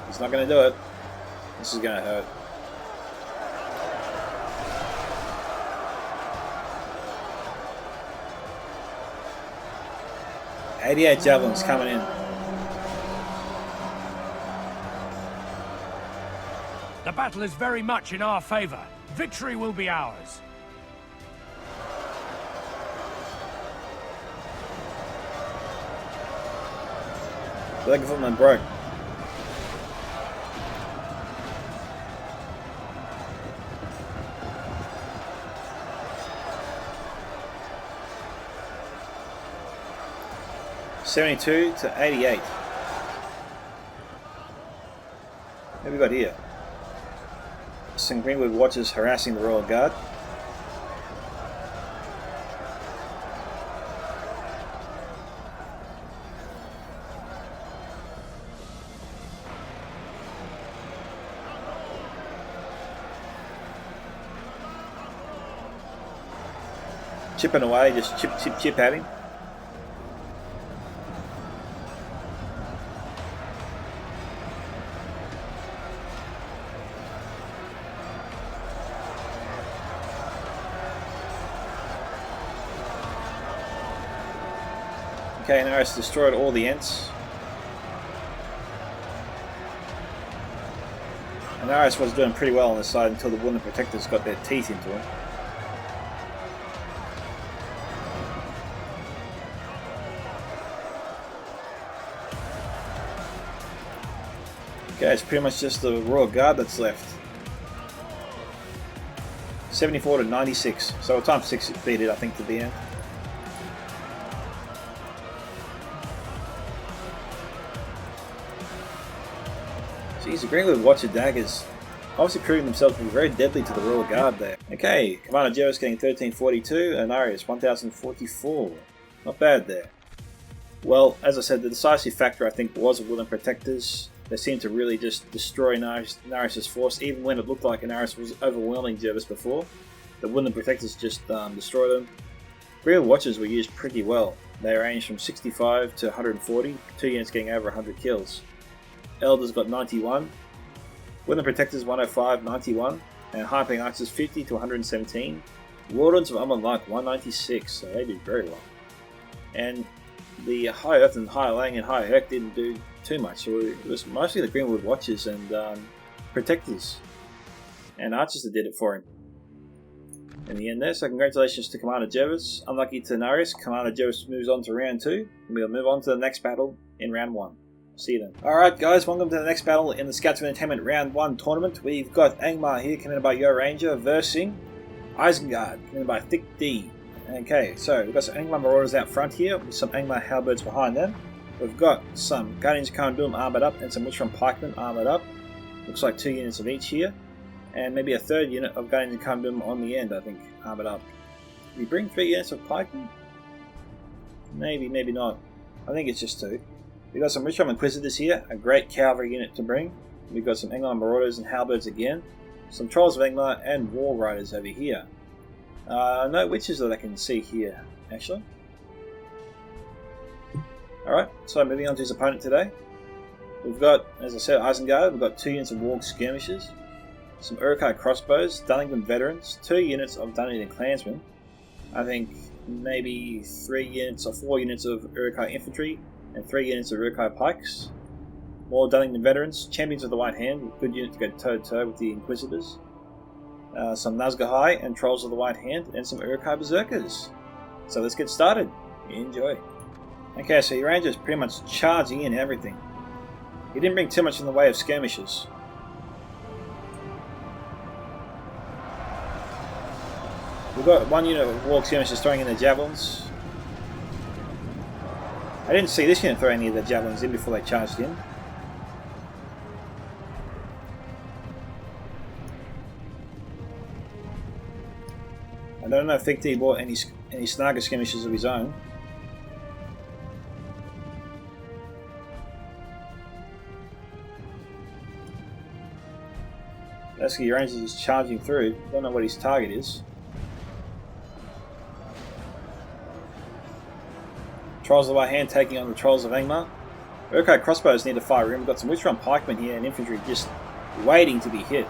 He's not going to do it. This is going to hurt. .88 javelins coming in. The battle is very much in our favor. Victory will be ours. Belagan footman broke. .72 to 88. What have we got here? Some Greenwood Watchers harassing the Royal Guard. Chipping away, just chip at him. Okay, Inarius destroyed all the Ents. Inarius was doing pretty well on this side until the Woodland Protectors got their teeth into him. Okay, it's pretty much just the Royal Guard that's left. 74 to 96, so times 6 beat it, I think, to the end. Jeez, the Greenwood Watcher daggers obviously proving themselves to be very deadly to the Royal Guard there. Okay, Commander Gervais getting 1342 and Inarius 1044. Not bad there. Well, as I said, the decisive factor I think was the Woodland Protectors. They seemed to really just destroy Inarius' force, even when it looked like Inarius was overwhelming Gervais before. The Woodland Protectors just destroyed them. Greenwood Watchers were used pretty well. They ranged from 65 to 140, 2 units getting over 100 kills. Elders got 91, Woodland Protectors 105, 91, and Harping Archers 50 to 117. Wardens of Amon Luck 196, so they did very well. And the High Earth and High Lang and High Herc didn't do too much, so it was mostly the Greenwood Watchers and Protectors and Archers that did it for him. In the end there, so congratulations to Commander Gervais. Unlucky to Inarius, Commander Gervais moves on to round 2, and we'll move on to the next battle in round 1. See you then. Alright guys, welcome to the next battle in the Scouts of Entertainment round 1 tournament. We've got Angmar here, coming in by Yo Ranger, versing Isengard, coming in by Thicc D. Okay, so we've got some Angmar Marauders out front here, with some Angmar Halberds behind them. We've got some Guardians of Khadum armoured up, and some Witchfront Pikemen armoured up. Looks like 2 units of each here. And maybe a 3rd unit of Guardians of Khadum on the end, I think, armoured up. Did we bring 3 units of Pikemen? Maybe, maybe not. I think it's just 2. We've got some Witchfront Inquisitors here, a great cavalry unit to bring. We've got some Angmar Marauders and Halberds again. Some Trolls of Angmar and War Riders over here. No witches that I can see here, actually. Alright, so moving on to his opponent today. We've got, as I said, Isengard. We've got 2 units of Warg Skirmishers. Some Uruk-hai Crossbows, Dunnington Veterans, 2 units of Dunnington Clansmen. I think maybe 3 units or 4 units of Uruk-hai Infantry, and 3 units of Uruk-hai Pikes. More Dunnington veterans, champions of the White Hand, good unit to go toe-to-toe with the Inquisitors. Some Nazgahai and Trolls of the White Hand, and some Uruk-hai Berserkers. So let's get started. Enjoy. Okay, so your Ranger's pretty much charging in everything. He didn't bring too much in the way of skirmishes. We've got one unit of Warg skirmishers throwing in their javelins. I didn't see this unit throw any of their javelins in before they charged in. I don't know if Thicc bought any Snaga skirmishers of his own. Basically, your Rangers is charging through. Don't know what his target is. Trolls of the White Hand taking on the Trolls of Angmar. Uruk-hai crossbows need to fire in. We've got some Witcher-on pikemen here and infantry just waiting to be hit.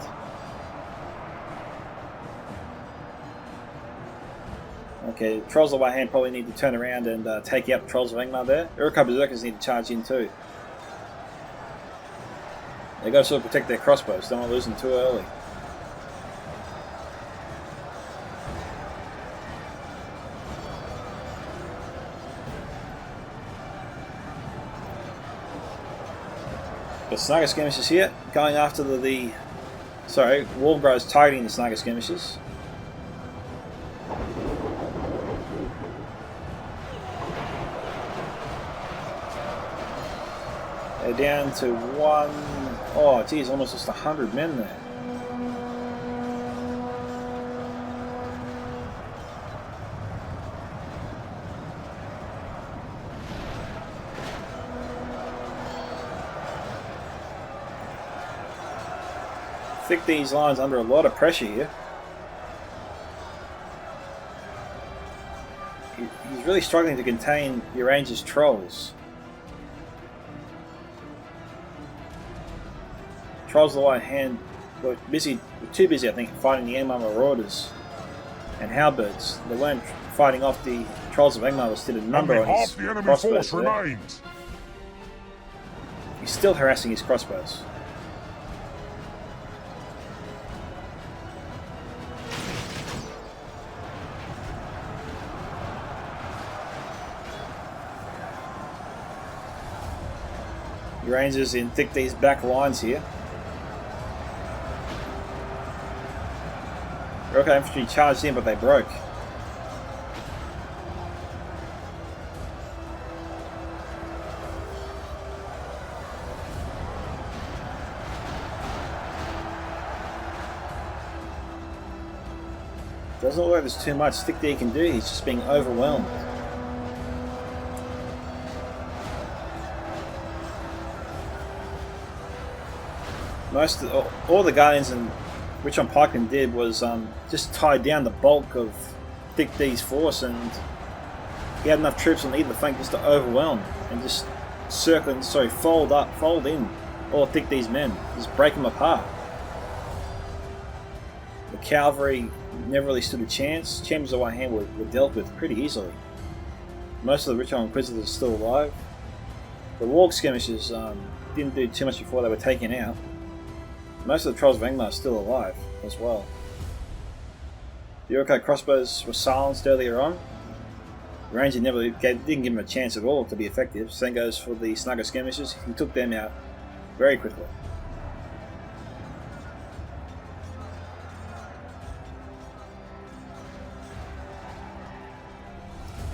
Okay, Trolls of the White Hand probably need to turn around and take out the Trolls of Angmar there. Uruk-hai Berserkers need to charge in too. They've got to sort of protect their crossbows, don't want to lose them too early. The Snaga skirmishers here, going after Wargrows targeting the Snaga skirmishers. They're down to one. Oh, geez, almost just 100 men there. Thicc these lines under a lot of pressure here. He's really struggling to contain your Rangers' trolls. Trolls of the White Hand were too busy, I think, fighting the Angmar Marauders and Halberds. They weren't fighting off the Trolls of Angmar, which did a number on his crossbows there. He's still harassing his crossbows. Your Rangers in Thicc these back lines here. Uruk-hai infantry charged in, but they broke. Doesn't look like there's too much Thicc can do. He's just being overwhelmed. All the Guardians and Witcher-on pikemen did was just tie down the bulk of Thicc force, and he had enough troops on either flank just to overwhelm and just fold in all Thicc men, just break them apart. The cavalry never really stood a chance. Champions of the White Hand were dealt with pretty easily. Most of the Witcher-on Inquisitors are still alive. The Warg skirmishers didn't do too much before they were taken out. Most of the Trolls of Angmar are still alive as well. The Uruk-hai crossbows were silenced earlier on. The Ranger didn't give him a chance at all to be effective. Same goes for the Snaga skirmishers. He took them out very quickly.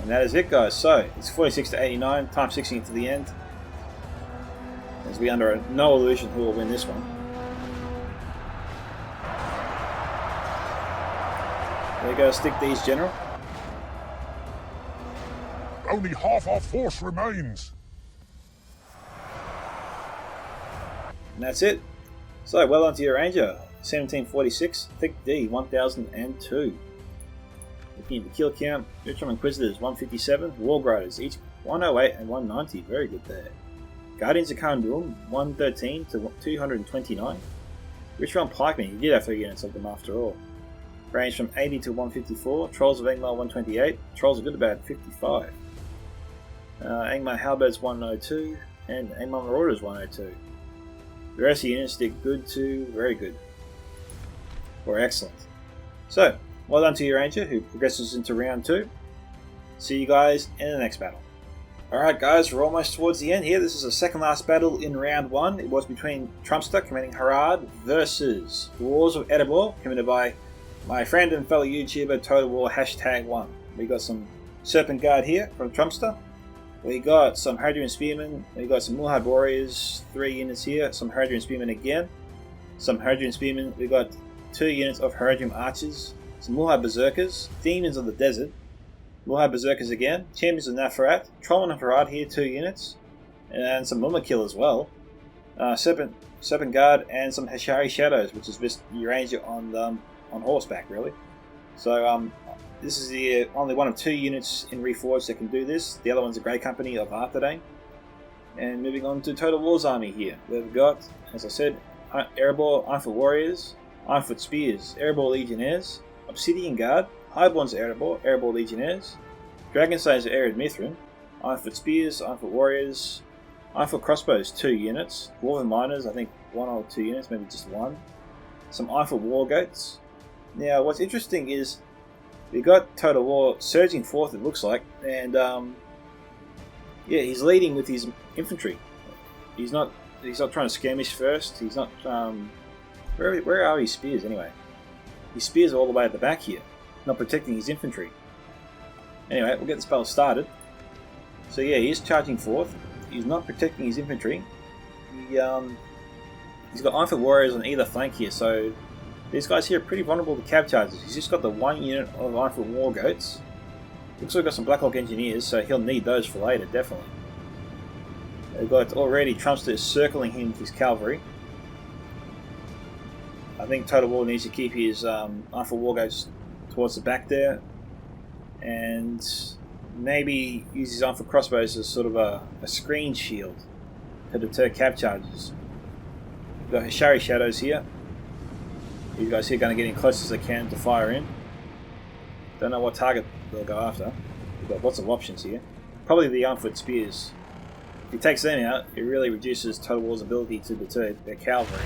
And that is it, guys. So it's 46 to 89, time 16 to the end. As we under no illusion who will win this one. There goes Thicc these general. Only half our force remains. And that's it. So well on to your Ranger. 1746, Thicc D 1002. Looking at the kill count, Witcher-on Inquisitors 157, Warg Riders each 108 and 190. Very good there. Guardians of Kandum 113 to 229. Witcher-on Pikemen, you did have 3 units of them after all. Range from 80 to 154. Trolls of Angmar 128. Trolls of Goodabad 55. Angmar Halberds 102. And Angmar Marauders 102. The rest of the units did good to very good. Or excellent. So, well done to your Ranger who progresses into round 2. See you guys in the next battle. Alright guys, we're almost towards the end here. This is the second last battle in round 1. It was between Trumpster, commanding Finrod, versus the Wars of Erebor, commanded by my friend and fellow YouTuber Totalwar #1. We got some Serpent Guard here from Trumpster. We got some Hadrian Spearmen. We got some Mulhad Warriors, 3 units here. Some Hadrian Spearmen again. Some Hadrian Spearmen. We got 2 units of Hadrian Archers. Some Mulhad Berserkers. Demons of the Desert. Mulhad Berserkers again. Champions of Nafarat. Trollman and Finrod here, 2 units. And some Mummakill as well. Serpent Guard and some Hashari Shadows, which is just your Ranger on horseback, really. So this is the only one of 2 units in Reforged that can do this. The other one's a Grey Company of Arthedain. And moving on to Totalwar's army here. We've got, as I said, Erebor Ironfoot Warriors, Ironfoot Spears, Erebor Legionnaires, Obsidian Guard, Highborns Erebor, Erebor Legionnaires, Dragon Slayers Arid Mithrin, Ironfoot Spears, Ironfoot Warriors, Ironfoot Crossbows 2 units, Dwarven Miners, I think 1 or 2 units, maybe just 1, some Ironfoot War Goats. Now what's interesting is we got Totalwar surging forth, it looks like, and yeah, he's leading with his infantry. He's not trying to skirmish first. He's not. Where are his spears anyway? His spears are all the way at the back here, not protecting his infantry. Anyway, we'll get this battle started. So yeah, he is charging forth. He's not protecting his infantry. He's got Ironfoot Warriors on either flank here, so these guys here are pretty vulnerable to cab charges. He's just got the 1 unit of Ironfoot War Goats. Looks like we've got some Blackhawk Engineers, so he'll need those for later, definitely. We've got already Trumpster circling him with his cavalry. I think Totalwar needs to keep his Ironfoot War Goats towards the back there, and maybe use his Ironfoot Crossbows as sort of a screen shield to deter cab charges. We've got Hashari Shadows here. These guys here are going to get in close as they can to fire in. Don't know what target they'll go after. We've got lots of options here. Probably the Ironfoot Spears. If he takes them out, it really reduces Totalwar's ability to deter their cavalry.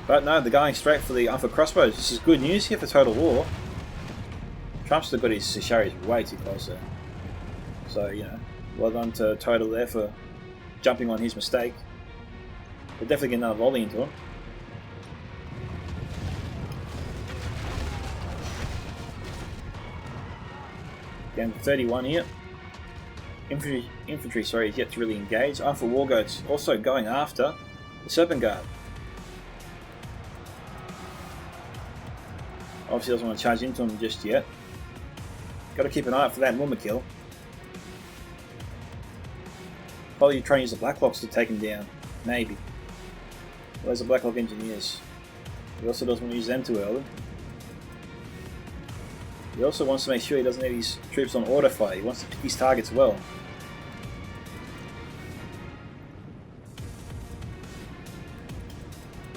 But no, they're going straight for the Ironfoot Crossbows. This is good news here for Totalwar. Trumpster got his Hasharis way too close there. So, you know, well done to Total there for jumping on his mistake. We'll definitely get another volley into him. Down to 31 here. Infantry, sorry, is yet to really engage. Ironfoot War Goats also going after the Serpent Guard. Obviously doesn't want to charge into him just yet. Got to keep an eye out for that Mummakill. Probably try and use the Blackhawks to take him down. Maybe. Where's the Blackhawk Engineers? He also doesn't want to use them too early. He also wants to make sure he doesn't have his troops on auto fire. He wants to pick his targets well.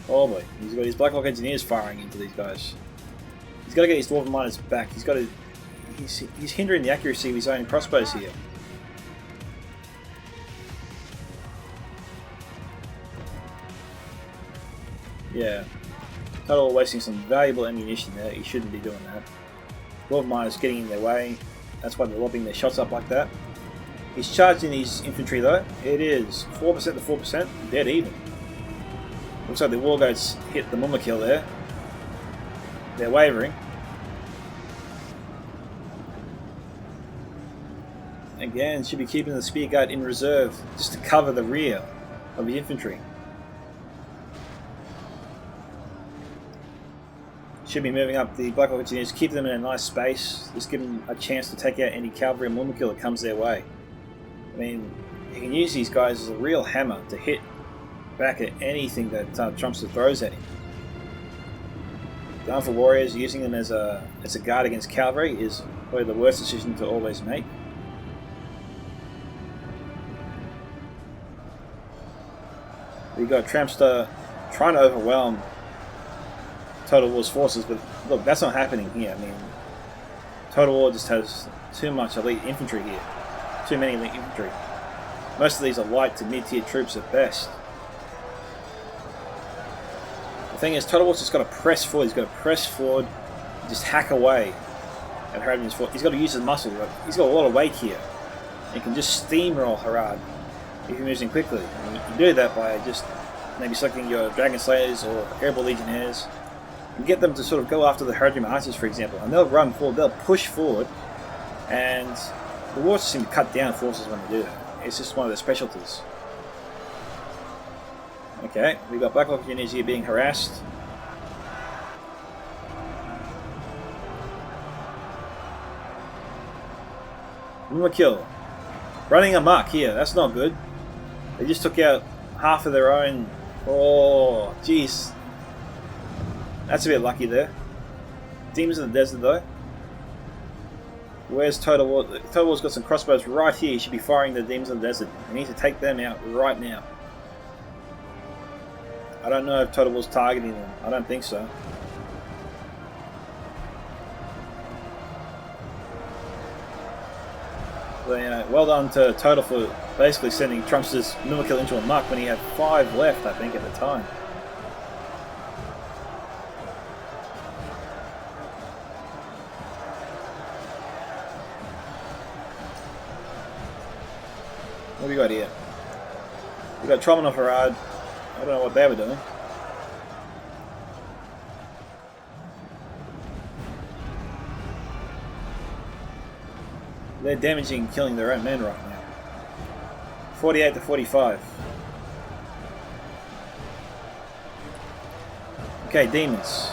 Oh boy, he's got his Blackhawk Engineers firing into these guys. He's got to get his Dwarven Miners back. He's got to. He's hindering the accuracy of his own crossbows here. Yeah, Total wasting some valuable ammunition there. He shouldn't be doing that. Dwarven Miners getting in their way. That's why they're lobbing their shots up like that. He's charging his infantry though. It is 4% to 4%, dead even. Looks like the War Goats hit the Mummakill there. They're wavering. Again, should be keeping the Spear Guard in reserve just to cover the rear of the infantry. Should be moving up the Blackhawk Engineers, keep them in a nice space, just give them a chance to take out any cavalry and Mummakill that comes their way. I mean, he can use these guys as a real hammer to hit back at anything that Trumpster throws at him. Going for Warriors, using them as a guard against cavalry is probably the worst decision to always make. We've got Trumpster trying to overwhelm Totalwar's forces, but look, that's not happening here. I mean, Totalwar just has too much elite infantry here. Too many elite infantry. Most of these are light to mid-tier troops at best. thing is, Totalwar's just got to press forward. He's got to press forward, and just hack away at Haradrim's fort. He's got to use his muscle. He's got a lot of weight here. He can just steamroll Harad if he moves in quickly. And you can do that by just maybe selecting your Dragon Slayers or Airborne Legionnaires and get them to sort of go after the Haradrim archers, for example. And they'll run forward, they'll push forward, and the Warriors seem to cut down forces when they do that. It's just one of their specialties. Okay, we've got Blacklock units here being harassed. Kill. Running amok here, that's not good. They just took out half of their own. Oh, jeez. That's a bit lucky there. Demons in the desert though. Where's Totalwar? Totalwar's got some crossbows right here. He should be firing the demons in the desert. We need to take them out right now. I don't know if Totalwar's targeting them. I don't think so. But, well done to Total for basically sending Trumpster's Mimikill into a muck when he had 5 left, I think, at the time. What have we got here? We got Trollman off Harad. I don't know what they were doing. They're damaging and killing their own men right now. 48 to 45. Okay, demons.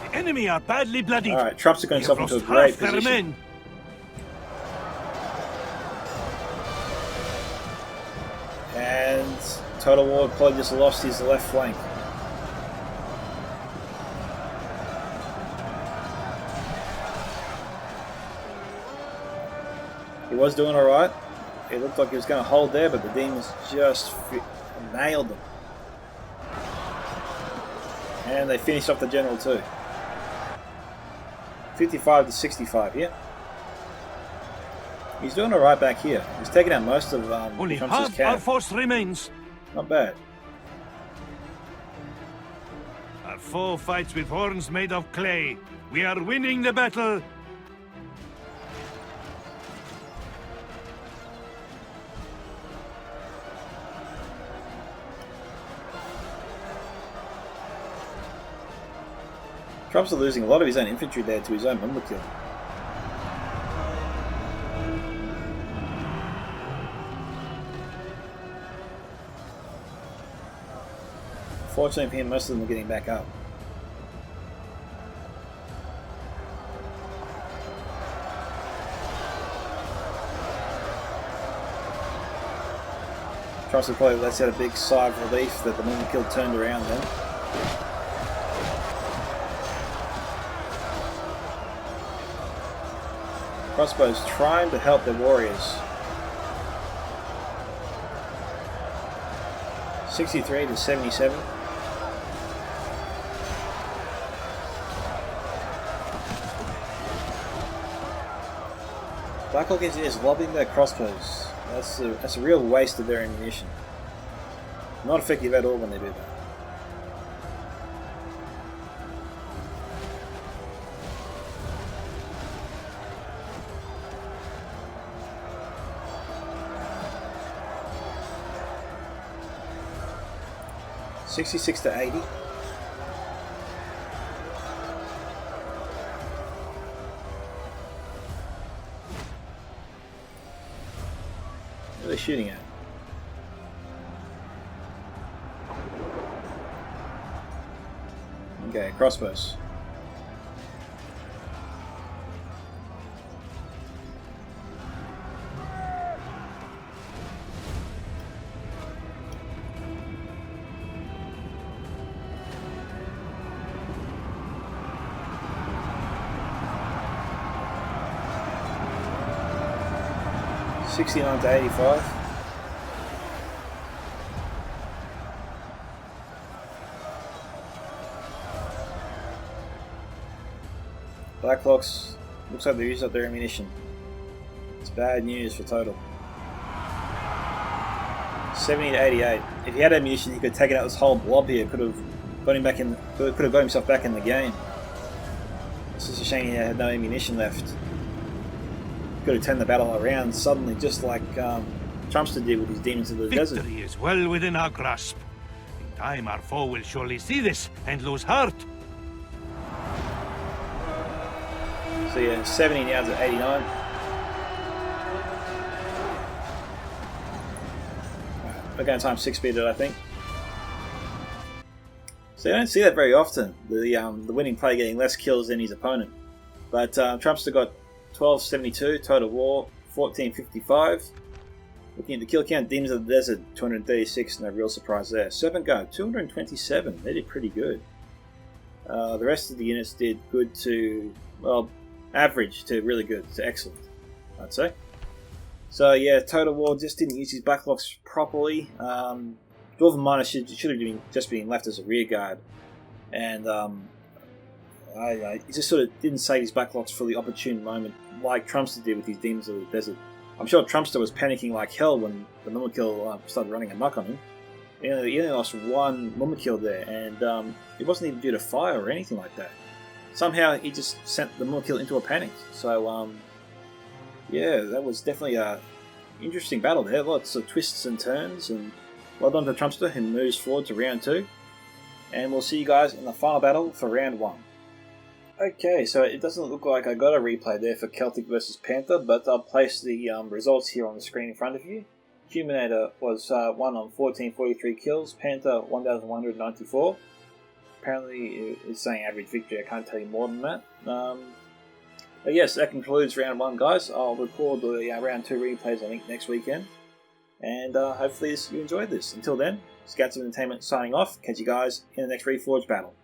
The enemy are badly bloodied. Alright, Trumpster going himself into a great position. And Totalwar probably just lost his left flank. He was doing alright. It looked like he was going to hold there, but the demons just nailed them. And they finished off the general too. 55 to 65 here. He's doing alright back here. He's taking out most of only Trumpster's half our camp. force remains. Not bad. Our foe fights with horns made of clay. We are winning the battle. Trumpster losing a lot of his own infantry there to his own Mimikill. Fortunately for him, most of them are getting back up. Trumpster probably lets out a big sigh of relief that the Mimikill turned around then. Crossbows trying to help their warriors. 63 to 77. Blackhawk is lobbing their crossbows. That's a real waste of their ammunition. Not effective at all when they do that. $66 to $80. What are they shooting at? Okay, crossbows. $69 to $85. Blackhawks, looks like they used up their ammunition. It's bad news for Total. 70 to 88. If he had ammunition, he could have taken out this whole blob here. Could have Got him back in. Could have got himself back in the game. It's just a shame he had no ammunition left. Could have turned the battle around suddenly, just like Trumpster did with his Demons of the Desert. Victory is well within our grasp. In time, our foe will surely see this and lose heart. So yeah, 17 yards at 89. We're going time 6-speed it, I think. So you don't see that very often. The winning player getting less kills than his opponent. But Trumpster got 1272, Totalwar 1455. Looking at the kill count, Demons of the Desert 236, no real surprise there. Serpent Guard 227, they did pretty good. The rest of the units did good to, well, average to really good to excellent, I'd say. So yeah, Totalwar just didn't use his backlocks properly. Dwarven Miner should have been just been left as a rear guard, and he just sort of didn't save his backlocks for the opportune moment, like Trumpster did with his Demons of the Desert. I'm sure Trumpster was panicking like hell when the Mummikill started running amok on him. He only lost one Mummikill there, and it wasn't even due to fire or anything like that. Somehow he just sent the Mummikill into a panic. So yeah, that was definitely a interesting battle there. Lots of twists and turns, and well done to Trumpster, who moves forward to round 2. And we'll see you guys in the final battle for round 1. Okay, so it doesn't look like I got a replay there for Celtic versus Panther, but I'll place the results here on the screen in front of you. Huminator was won on 1443 kills, Panther 1194. Apparently it's saying average victory, I can't tell you more than that. But yes, that concludes round 1, guys. I'll record the round 2 replays, I think, next weekend. And hopefully you enjoyed this. Until then, Scouts of Entertainment signing off. Catch you guys in the next Reforged battle.